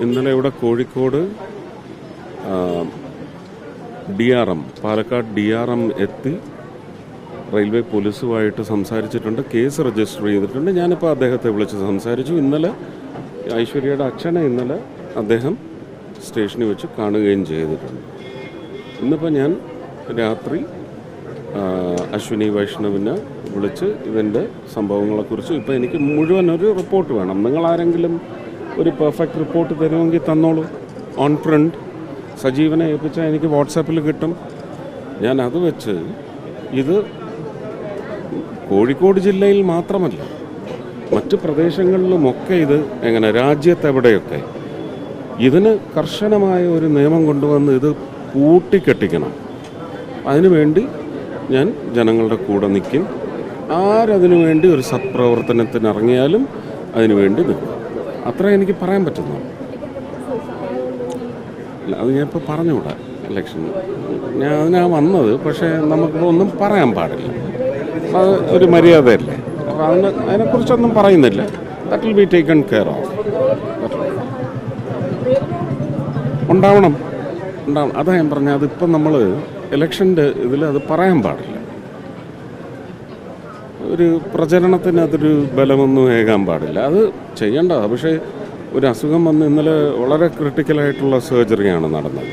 ഇന്നലെ ഇവിടെ Kozhikode DRM Palakkad DRM എത്തി റെയിൽവേ പോലീസുമായിട്ട് സംസാരിച്ചിട്ടുണ്ട്. കേസ് രജിസ്റ്റർ ചെയ്തിട്ടുണ്ട്. ഞാനിപ്പോൾ അദ്ദേഹത്തെ വിളിച്ച് സംസാരിച്ചു. ഇന്നലെ ഐശ്വര്യയുടെ അച്ഛനെ ഇന്നലെ അദ്ദേഹം സ്റ്റേഷനിൽ വെച്ച് കാണുകയും ചെയ്തിട്ടുണ്ട്. ഇന്നിപ്പോൾ ഞാൻ രാത്രി അശ്വിനി വൈഷ്ണവിനെ വിളിച്ച് ഇതിൻ്റെ സംഭവങ്ങളെക്കുറിച്ച് ഇപ്പോൾ എനിക്ക് മുഴുവൻ ഒരു റിപ്പോർട്ട് വേണം. നിങ്ങളാരെങ്കിലും ഒരു പെർഫെക്റ്റ് റിപ്പോർട്ട് തരുമെങ്കിൽ തന്നോളൂ. ഓൺ പ്രിൻ്റ് സജീവനെ ഏൽപ്പിച്ചാൽ എനിക്ക് വാട്സാപ്പിൽ കിട്ടും. ഞാൻ അത് വെച്ച് ഇത് കോഴിക്കോട് ജില്ലയിൽ മാത്രമല്ല മറ്റ് പ്രദേശങ്ങളിലുമൊക്കെ ഇത് എങ്ങനെ രാജ്യത്തെവിടെയൊക്കെ ഇതിന് കർശനമായ ഒരു നിയമം കൊണ്ടുവന്ന് ഇത് കൂട്ടിക്കെട്ടിക്കണം. അതിനുവേണ്ടി ഞാൻ ജനങ്ങളുടെ കൂടെ നിൽക്കും. ആരതിനു വേണ്ടി ഒരു സത്പ്രവർത്തനത്തിന് ഇറങ്ങിയാലും അതിനുവേണ്ടി നിൽക്കും. അത്ര എനിക്ക് പറയാൻ പറ്റുന്നു. അത് ഞാനിപ്പോൾ പറഞ്ഞുകൂടാ. ഇലക്ഷൻ അതിനാ വന്നത്. പക്ഷേ നമുക്കിതൊന്നും പറയാൻ പാടില്ല. അത് ഒരു മര്യാദയല്ലേ. അപ്പോൾ അതിനെക്കുറിച്ചൊന്നും പറയുന്നില്ല. That will be taken care of. ഉണ്ടാവണം. അതാ ഞാൻ പറഞ്ഞത്. അതിപ്പം നമ്മൾ ഇലക്ഷൻ്റെ ഇതിൽ അത് പറയാൻ പാടില്ല. ഒരു പ്രചരണത്തിന് അതൊരു ബലമൊന്നും ഏകാൻ പാടില്ല. അത് ചെയ്യേണ്ടതാണ്. പക്ഷേ ഒരു അസുഖം വന്ന് ഇന്നലെ വളരെ ക്രിട്ടിക്കലായിട്ടുള്ള സർജറിയാണ് നടന്നത്.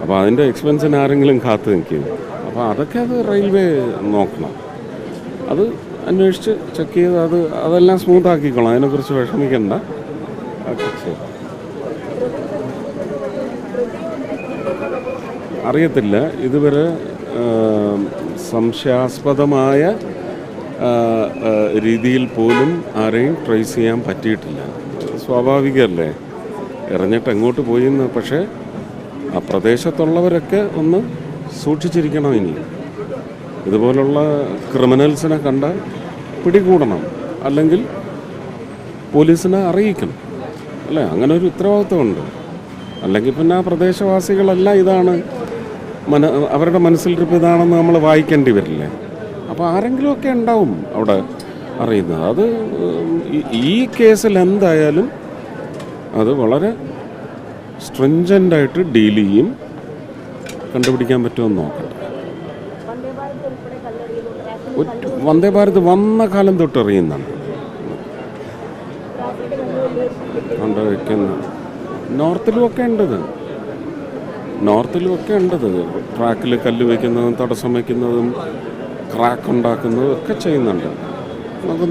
അപ്പോൾ അതിൻ്റെ എക്സ്പെൻസിന് ആരെങ്കിലും കാത്തു നിൽക്കും. അപ്പോൾ അതൊക്കെ അത് റെയിൽവേ നോക്കണം. അത് അന്വേഷിച്ച് ചെക്ക് ചെയ്ത് അതെല്ലാം സ്മൂത്താക്കിക്കോളാം. അതിനെക്കുറിച്ച് വിഷമിക്കണ്ട. ശരി. അറിയത്തില്ല. ഇതുവരെ സംശയാസ്പദമായ രീതിയിൽ പോലും ആരെയും ട്രേസ് ചെയ്യാൻ പറ്റിയിട്ടില്ല. സ്വാഭാവികമല്ലേ, എറിഞ്ഞിട്ട് എങ്ങോട്ട് പോയിന്ന്. പക്ഷേ ആ പ്രദേശത്തുള്ളവരൊക്കെ ഒന്ന് സൂക്ഷിച്ചിരിക്കണം. ഇനി ഇതുപോലുള്ള ക്രിമിനൽസിനെ കണ്ട പിടികൂടണം, അല്ലെങ്കിൽ പോലീസിനെ അറിയിക്കണം. അല്ലേ, അങ്ങനെ ഒരു ഉത്തരവാദിത്വമുണ്ട്. അല്ലെങ്കിൽ പിന്നെ ആ പ്രദേശവാസികളെല്ലാം ഇതാണ് അവരുടെ മനസ്സിലിരിപ്പ് ഇതാണെന്ന് നമ്മൾ വായിക്കേണ്ടി വരില്ലേ. അപ്പോൾ ആരെങ്കിലുമൊക്കെ ഉണ്ടാവും അവിടെ അറിയുന്നത്. അത് ഈ കേസിൽ എന്തായാലും അത് വളരെ സ്ട്രിഞ്ചൻ്റായിട്ട് ഡീൽ ചെയ്യും. കണ്ടുപിടിക്കാൻ പറ്റുമെന്ന് നോക്കട്ടെ. വന്ദേ ഭാരത് വന്ന കാലം തൊട്ട് എറിയുന്നുണ്ട്. കൊണ്ടുവയ്ക്കുന്ന നോർത്തിലുമൊക്കെ ഉണ്ടത്. ട്രാക്കിൽ കല്ല് വയ്ക്കുന്നതും തടസ്സം വയ്ക്കുന്നതും ക്രാക്ക് ഉണ്ടാക്കുന്നതും ഒക്കെ ചെയ്യുന്നുണ്ട്. നമുക്ക്